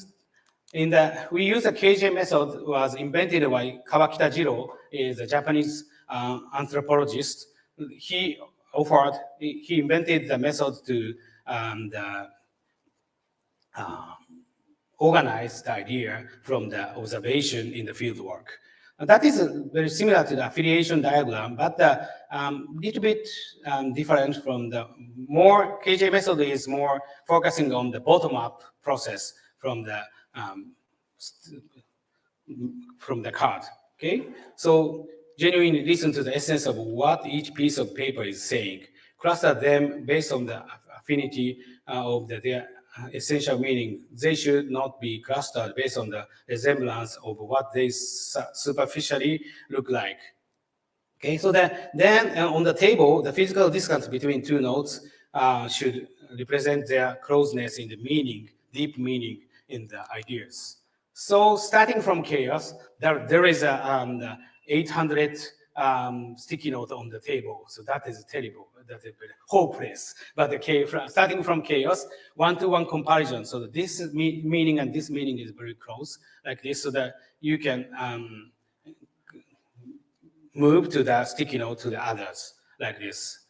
We use the KJ method was invented by Kawakita Jiro, is a Japanese anthropologist. He invented the method to organize the idea from the observation in the field work. That is very similar to the affiliation diagram, but little bit different from the KJ method is more focusing on the bottom-up process from the from the card. Okay, so genuinely listen to the essence of what each piece of paper is saying. Cluster them based on the affinity of their essential meaning. They should not be clustered based on the resemblance of what they superficially look like. Okay, so then on the table, the physical distance between two notes should represent their closeness in the meaning, deep meaning in the ideas. So starting from chaos, there is a 800 sticky note on the table. So that is terrible. That is hopeless. But starting from chaos, one-to-one comparison. So this meaning and this meaning is very close, like this, so that you can move to the sticky note to the others, like this,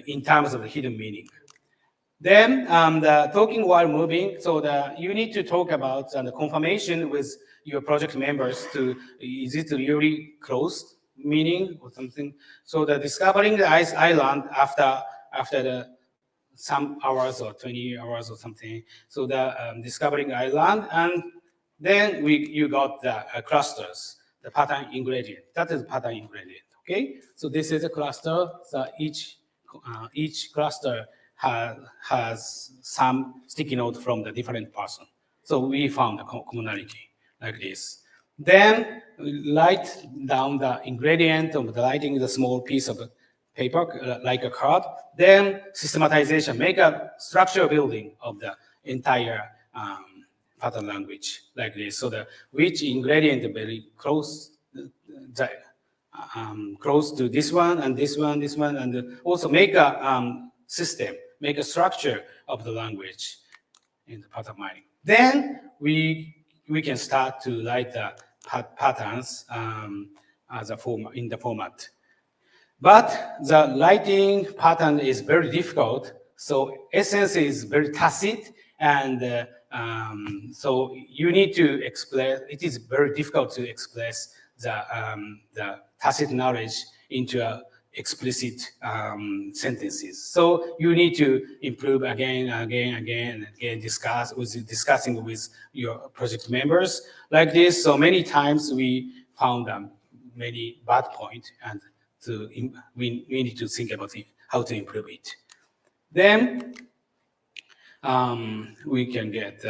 in terms of the hidden meaning. Then the talking while moving, so you need to talk about the confirmation with your project members to, is it really close meaning or something? So the discovering the island after some hours or 20 hours or something. So the discovering island, and then you got the clusters, the pattern ingredient. That is pattern ingredient. Okay, so this is a cluster. So each cluster has some sticky note from the different person. So we found a commonality like this. Then write down the ingredient of the writing the small piece of paper like a card. Then systematization, make a structure building of the entire pattern language like this. So which ingredient very close close to this one and this one, and also make a system, make a structure of the language in the pattern mining. Then we can start to write the patterns as a format in the format. But the writing pattern is very difficult. So essence is very tacit, and so you need to express. It is very difficult to express the tacit knowledge into explicit sentences. So you need to improve again, discussing with your project members like this. So many times we found many bad points, and we need to think about how to improve it. Then we can get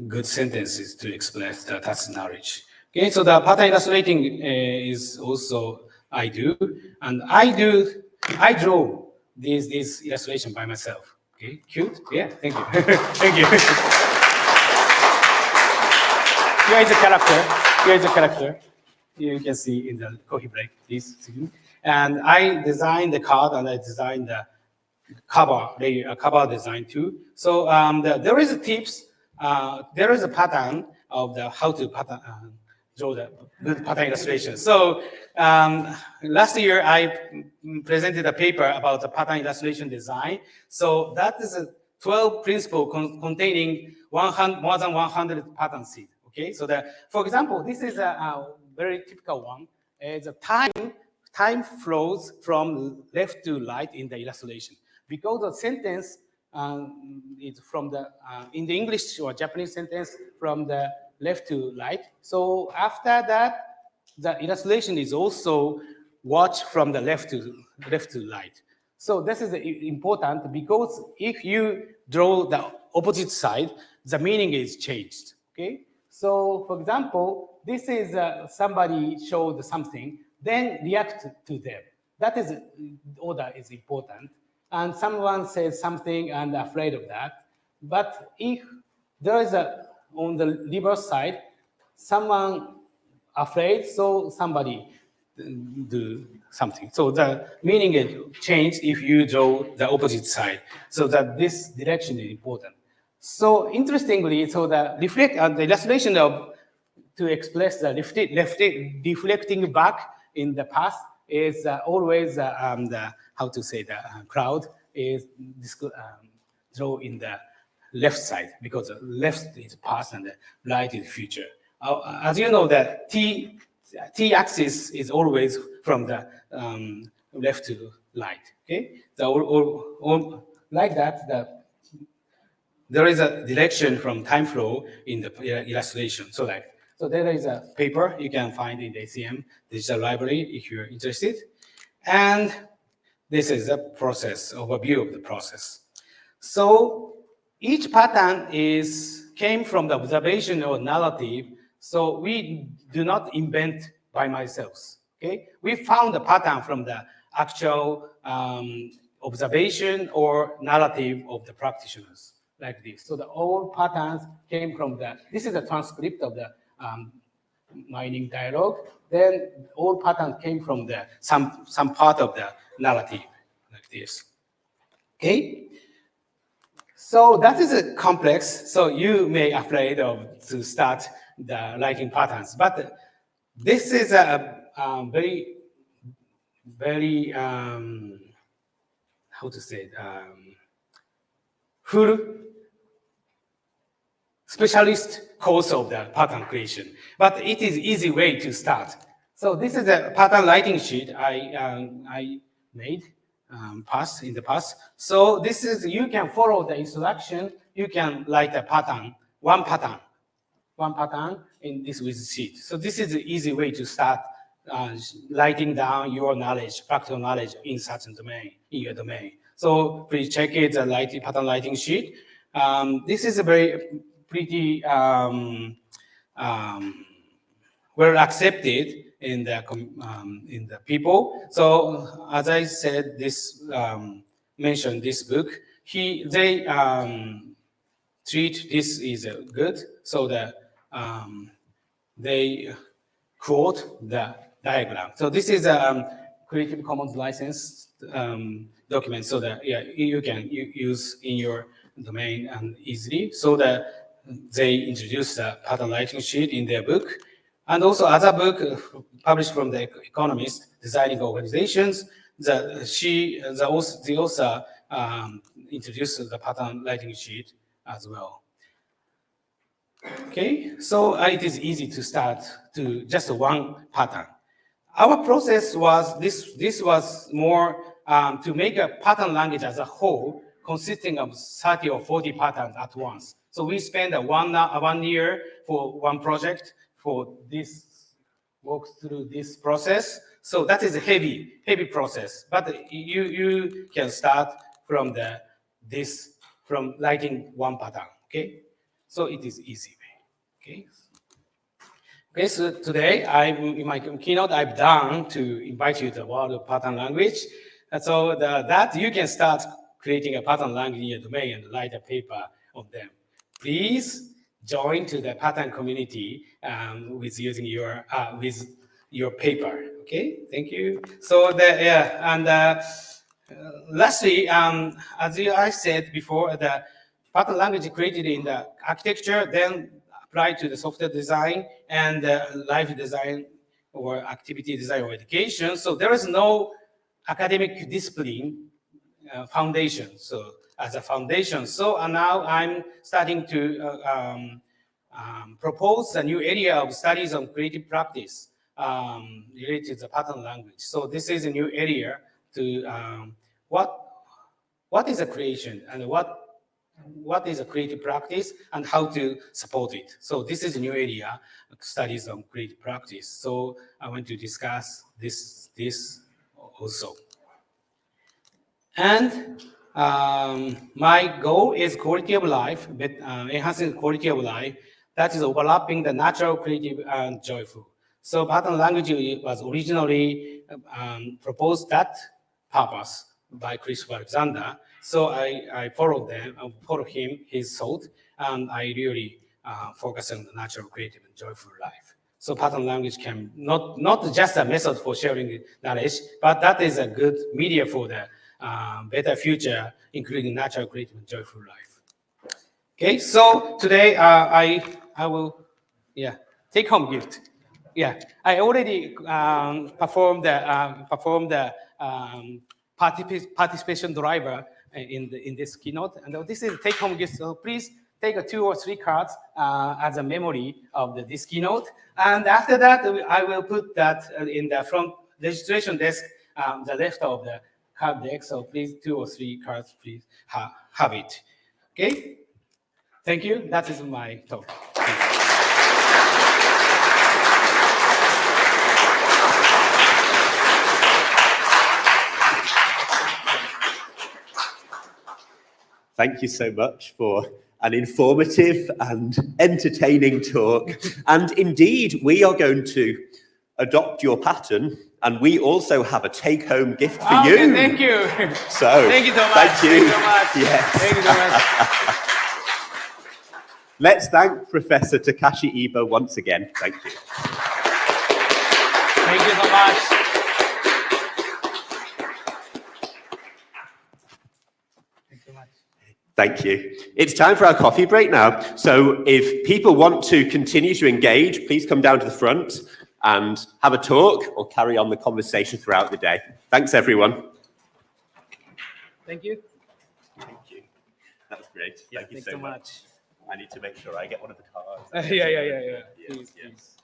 good sentences to express the tacit knowledge. Okay, so the pattern illustrating is also I do, and I draw this illustration by myself. Okay, cute. Yeah, thank you, thank you. Here is a character. Here is a character. You can see in the coffee break, this. And I designed the card, and I designed the cover design too. So there is a tips. There is a pattern of the how to pattern draw the good pattern illustration. So last year I presented a paper about the pattern illustration design. So that is a 12 principle containing more than 100 pattern seed. Okay, so for example, this is a very typical one. The time flows from left to right in the illustration, because the sentence is from the in the English or Japanese sentence from the left to right. So after that, the illustration is also watched from the left to right. So this is important, because if you draw the opposite side, the meaning is changed. Okay. So for example, this is somebody showed something, then react to them. That is order is important. And someone says something and afraid of that. But if there is on the reverse side, someone afraid, so somebody do something. So the meaning is changed if you draw the opposite side. So that this direction is important. So interestingly, so the illustration of to express the reflecting back in the past is always the how to say the cloud is draw in the left side, because the left is past and the right is future. As you know, the t-axis is always from the left to right. Okay, so like that, the there is a direction from time flow in the illustration. So there is a paper you can find in the ACM digital library if you're interested. And this is a process, overview of the process. So each pattern came from the observation or narrative. So we do not invent by myself. Okay, we found the pattern from the actual observation or narrative of the practitioners, like this. So all patterns came from this is a transcript of the mining dialogue. Then all patterns came from some part of the narrative, like this. Okay. So that is a complex. So you may afraid to start the writing patterns, but this is a very, very how to say it, full specialist course of the pattern creation. But it is easy way to start. So this is a pattern writing sheet I made in the past. So this is, you can follow the instruction. You can write a pattern, one pattern in this with sheet. So this is an easy way to start writing down your knowledge, practical knowledge in certain domain, in your domain. So please check it, the pattern writing sheet. This is a very pretty well accepted in the people. So as I said, this mentioned this book. They treat this is good, so that they quote the diagram. So this is a Creative Commons license document, so that you can use in your domain and easily. So that they introduce the pattern writing sheet in their book, and also other book published from the Economist, Designing Organizations. The author introduced the pattern writing sheet as well. Okay, so it is easy to start to just one pattern. Our process was this was more to make a pattern language as a whole, consisting of 30 or 40 patterns at once. So we spent one year for one project for this, walk through this process. So that is a heavy process, but you can start from from writing one pattern. Okay, so it is easy way. Okay. Okay, so today in my keynote, I've done to invite you to the world of pattern language. And so that you can start creating a pattern language in your domain and write a paper on them. Please join to the pattern community with using your paper. Okay, thank you. So lastly, as I said before, the pattern language created in the architecture, then applied to the software design and life design or activity design or education. So there is no academic discipline foundation. So as a foundation. So now I'm starting to propose a new area of studies on creative practice related to the pattern language. So this is a new area to what is a creation and what is a creative practice and how to support it. So this is a new area, studies on creative practice. So I want to discuss this also. And my goal is quality of life, but enhancing quality of life that is overlapping the natural, creative, and joyful. So pattern language was originally proposed that purpose by Christopher Alexander. So I followed him, his thought, and I really focus on the natural, creative, and joyful life. So pattern language can not just a method for sharing knowledge, but that is a good media for the better future, including natural, creative, and joyful life. Okay, so today I will, take home gift. Yeah, I already performed the participation driver in this keynote, and this is take home gift. So please take 2 or 3 cards as a memory of this keynote, and after that I will put that in the front registration desk, the left of the card deck. So please 2 or 3 cards, please have it. Okay. Thank you. That is my talk. Thank you so much for an informative and entertaining talk. And indeed, we are going to adopt your pattern, and we also have a take-home gift for you. Okay, thank you. So, Thank you so much. Thank you. Thank you so much. Yes. Thank you so much. Let's thank Professor Takashi Ibo once again. Thank you. Thank you so much. Thank you so much. Thank you. It's time for our coffee break now. So if people want to continue to engage, please come down to the front and have a talk or carry on the conversation throughout the day. Thanks, everyone. Thank you. Thank you. That was great. Yeah, Thank you thanks so so much. much. I need to make sure I get one of the cards. Yeah. Yes, please, yes. please.